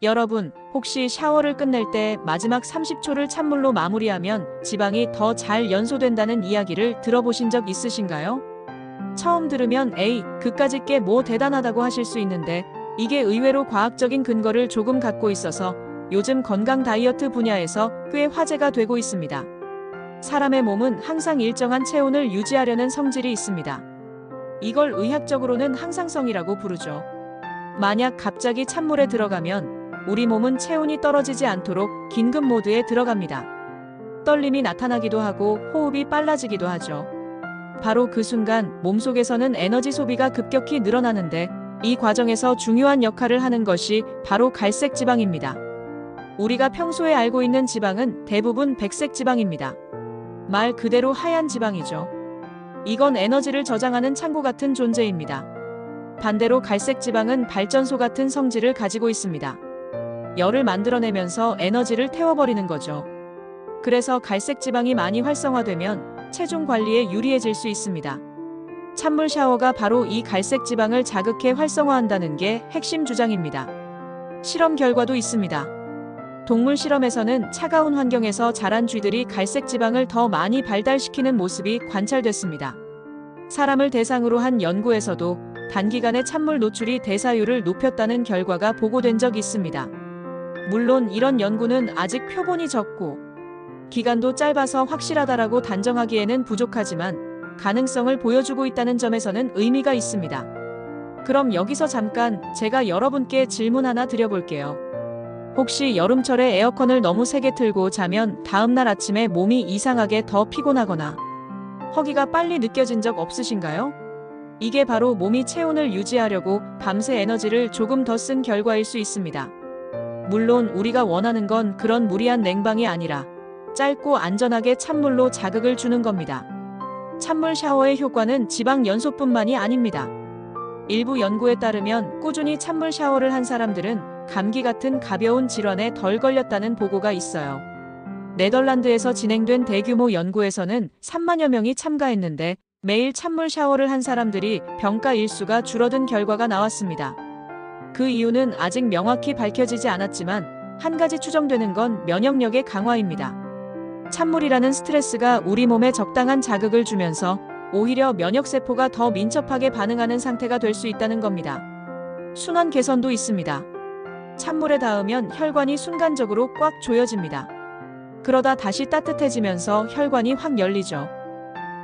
여러분, 혹시 샤워를 끝낼 때 마지막 30초를 찬물로 마무리하면 지방이 더 잘 연소된다는 이야기를 들어보신 적 있으신가요? 처음 들으면 에이, 그까짓 게 뭐 대단하다고 하실 수 있는데 이게 의외로 과학적인 근거를 조금 갖고 있어서 요즘 건강 다이어트 분야에서 꽤 화제가 되고 있습니다. 사람의 몸은 항상 일정한 체온을 유지하려는 성질이 있습니다. 이걸 의학적으로는 항상성이라고 부르죠. 만약 갑자기 찬물에 들어가면 우리 몸은 체온이 떨어지지 않도록 긴급 모드에 들어갑니다. 떨림이 나타나기도 하고 호흡이 빨라지기도 하죠. 바로 그 순간 몸속에서는 에너지 소비가 급격히 늘어나는데 이 과정에서 중요한 역할을 하는 것이 바로 갈색 지방입니다. 우리가 평소에 알고 있는 지방은 대부분 백색 지방입니다. 말 그대로 하얀 지방이죠. 이건 에너지를 저장하는 창고 같은 존재입니다. 반대로 갈색 지방은 발전소 같은 성질을 가지고 있습니다. 열을 만들어내면서 에너지를 태워버리는 거죠. 그래서 갈색 지방이 많이 활성화되면 체중 관리에 유리해질 수 있습니다. 찬물 샤워가 바로 이 갈색 지방을 자극해 활성화한다는 게 핵심 주장입니다. 실험 결과도 있습니다. 동물 실험에서는 차가운 환경에서 자란 쥐들이 갈색 지방을 더 많이 발달시키는 모습이 관찰됐습니다. 사람을 대상으로 한 연구에서도 단기간에 찬물 노출이 대사율을 높였다는 결과가 보고된 적이 있습니다. 물론 이런 연구는 아직 표본이 적고 기간도 짧아서 확실하다라고 단정하기에는 부족하지만 가능성을 보여주고 있다는 점에서는 의미가 있습니다. 그럼 여기서 잠깐 제가 여러분께 질문 하나 드려볼게요. 혹시 여름철에 에어컨을 너무 세게 틀고 자면 다음날 아침에 몸이 이상하게 더 피곤하거나 허기가 빨리 느껴진 적 없으신가요? 이게 바로 몸이 체온을 유지하려고 밤새 에너지를 조금 더 쓴 결과일 수 있습니다. 물론 우리가 원하는 건 그런 무리한 냉방이 아니라 짧고 안전하게 찬물로 자극을 주는 겁니다. 찬물 샤워의 효과는 지방 연소뿐만이 아닙니다. 일부 연구에 따르면 꾸준히 찬물 샤워를 한 사람들은 감기 같은 가벼운 질환에 덜 걸렸다는 보고가 있어요. 네덜란드에서 진행된 대규모 연구에서는 3만여 명이 참가했는데 매일 찬물 샤워를 한 사람들이 병가 일수가 줄어든 결과가 나왔습니다. 그 이유는 아직 명확히 밝혀지지 않았지만 한 가지 추정되는 건 면역력의 강화입니다. 찬물이라는 스트레스가 우리 몸에 적당한 자극을 주면서 오히려 면역세포가 더 민첩하게 반응하는 상태가 될 수 있다는 겁니다. 순환 개선도 있습니다. 찬물에 닿으면 혈관이 순간적으로 꽉 조여집니다. 그러다 다시 따뜻해지면서 혈관이 확 열리죠.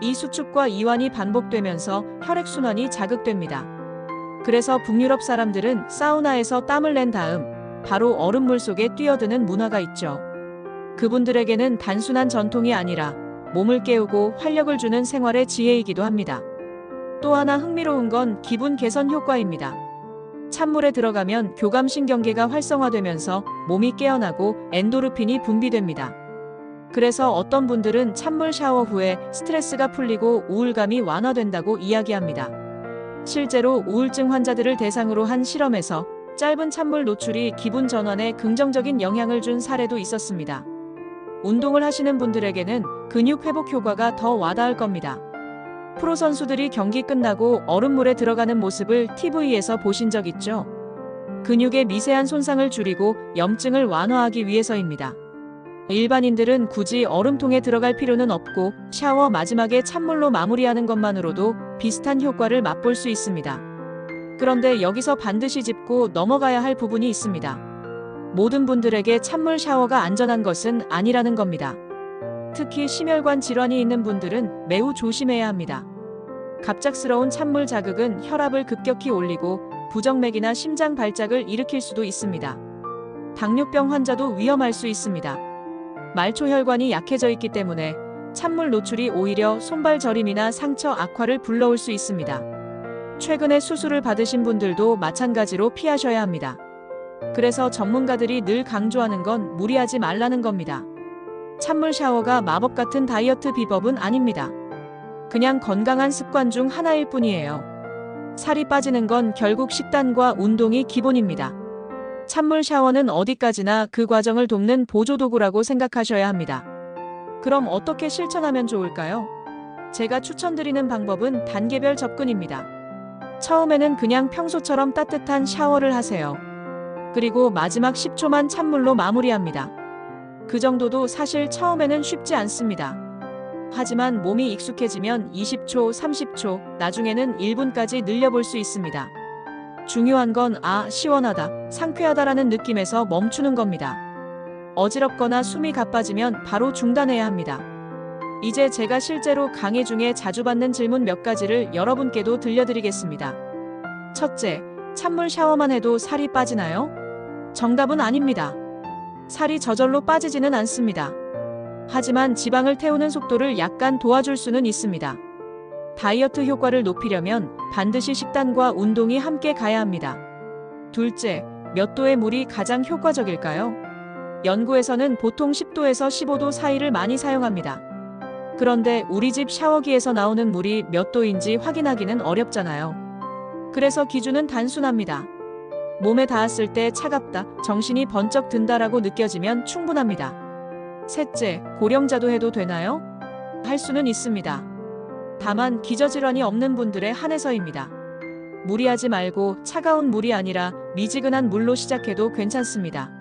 이 수축과 이완이 반복되면서 혈액순환이 자극됩니다. 그래서 북유럽 사람들은 사우나에서 땀을 낸 다음 바로 얼음물 속에 뛰어드는 문화가 있죠. 그분들에게는 단순한 전통이 아니라 몸을 깨우고 활력을 주는 생활의 지혜이기도 합니다. 또 하나 흥미로운 건 기분 개선 효과입니다. 찬물에 들어가면 교감신경계가 활성화되면서 몸이 깨어나고 엔도르핀이 분비됩니다. 그래서 어떤 분들은 찬물 샤워 후에 스트레스가 풀리고 우울감이 완화된다고 이야기합니다. 실제로 우울증 환자들을 대상으로 한 실험에서 짧은 찬물 노출이 기분 전환에 긍정적인 영향을 준 사례도 있었습니다. 운동을 하시는 분들에게는 근육 회복 효과가 더 와닿을 겁니다. 프로 선수들이 경기 끝나고 얼음물에 들어가는 모습을 TV에서 보신 적 있죠? 근육의 미세한 손상을 줄이고 염증을 완화하기 위해서입니다. 일반인들은 굳이 얼음통에 들어갈 필요는 없고 샤워 마지막에 찬물로 마무리하는 것만으로도 비슷한 효과를 맛볼 수 있습니다. 그런데 여기서 반드시 짚고 넘어가야 할 부분이 있습니다. 모든 분들에게 찬물 샤워가 안전한 것은 아니라는 겁니다. 특히 심혈관 질환이 있는 분들은 매우 조심해야 합니다. 갑작스러운 찬물 자극은 혈압을 급격히 올리고 부정맥이나 심장 발작을 일으킬 수도 있습니다. 당뇨병 환자도 위험할 수 있습니다. 말초혈관이 약해져 있기 때문에 찬물 노출이 오히려 손발 저림이나 상처 악화를 불러올 수 있습니다. 최근에 수술을 받으신 분들도 마찬가지로 피하셔야 합니다. 그래서 전문가들이 늘 강조하는 건 무리하지 말라는 겁니다. 찬물 샤워가 마법 같은 다이어트 비법은 아닙니다. 그냥 건강한 습관 중 하나일 뿐이에요. 살이 빠지는 건 결국 식단과 운동이 기본입니다. 찬물 샤워는 어디까지나 그 과정을 돕는 보조도구라고 생각하셔야 합니다. 그럼 어떻게 실천하면 좋을까요? 제가 추천드리는 방법은 단계별 접근입니다. 처음에는 그냥 평소처럼 따뜻한 샤워를 하세요. 그리고 마지막 10초만 찬물로 마무리합니다. 그 정도도 사실 처음에는 쉽지 않습니다. 하지만 몸이 익숙해지면 20초, 30초, 나중에는 1분까지 늘려볼 수 있습니다. 중요한 건 시원하다, 상쾌하다라는 느낌에서 멈추는 겁니다. 어지럽거나 숨이 가빠지면 바로 중단해야 합니다. 이제 제가 실제로 강의 중에 자주 받는 질문 몇 가지를 여러분께도 들려드리겠습니다. 첫째, 찬물 샤워만 해도 살이 빠지나요? 정답은 아닙니다. 살이 저절로 빠지지는 않습니다. 하지만 지방을 태우는 속도를 약간 도와줄 수는 있습니다. 다이어트 효과를 높이려면 반드시 식단과 운동이 함께 가야 합니다. 둘째, 몇 도의 물이 가장 효과적일까요? 연구에서는 보통 10도에서 15도 사이를 많이 사용합니다. 그런데 우리 집 샤워기에서 나오는 물이 몇 도인지 확인하기는 어렵잖아요. 그래서 기준은 단순합니다. 몸에 닿았을 때 차갑다, 정신이 번쩍 든다라고 느껴지면 충분합니다. 셋째, 고령자도 해도 되나요? 할 수는 있습니다. 다만 기저질환이 없는 분들에 한해서입니다. 무리하지 말고 차가운 물이 아니라 미지근한 물로 시작해도 괜찮습니다.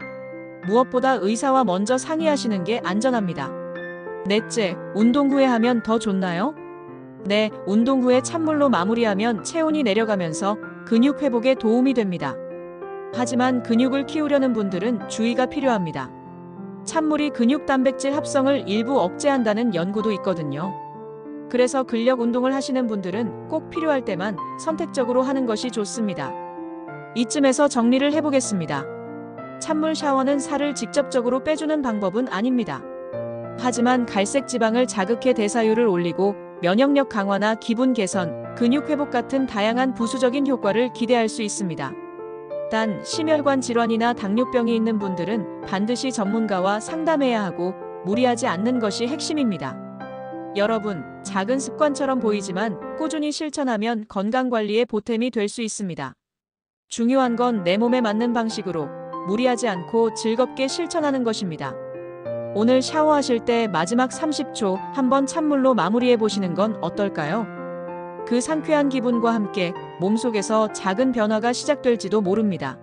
무엇보다 의사와 먼저 상의하시는 게 안전합니다. 넷째, 운동 후에 하면 더 좋나요? 네, 운동 후에 찬물로 마무리하면 체온이 내려가면서 근육 회복에 도움이 됩니다. 하지만 근육을 키우려는 분들은 주의가 필요합니다. 찬물이 근육 단백질 합성을 일부 억제한다는 연구도 있거든요. 그래서 근력 운동을 하시는 분들은 꼭 필요할 때만 선택적으로 하는 것이 좋습니다. 이쯤에서 정리를 해보겠습니다. 찬물 샤워는 살을 직접적으로 빼주는 방법은 아닙니다. 하지만 갈색 지방을 자극해 대사율을 올리고 면역력 강화나 기분 개선, 근육 회복 같은 다양한 부수적인 효과를 기대할 수 있습니다. 단, 심혈관 질환이나 당뇨병이 있는 분들은 반드시 전문가와 상담해야 하고 무리하지 않는 것이 핵심입니다. 여러분, 작은 습관처럼 보이지만 꾸준히 실천하면 건강관리의 보탬이 될 수 있습니다. 중요한 건 내 몸에 맞는 방식으로 무리하지 않고 즐겁게 실천하는 것입니다. 오늘 샤워하실 때 마지막 30초 한번 찬물로 마무리해 보시는 건 어떨까요? 그 상쾌한 기분과 함께 몸속에서 작은 변화가 시작될지도 모릅니다.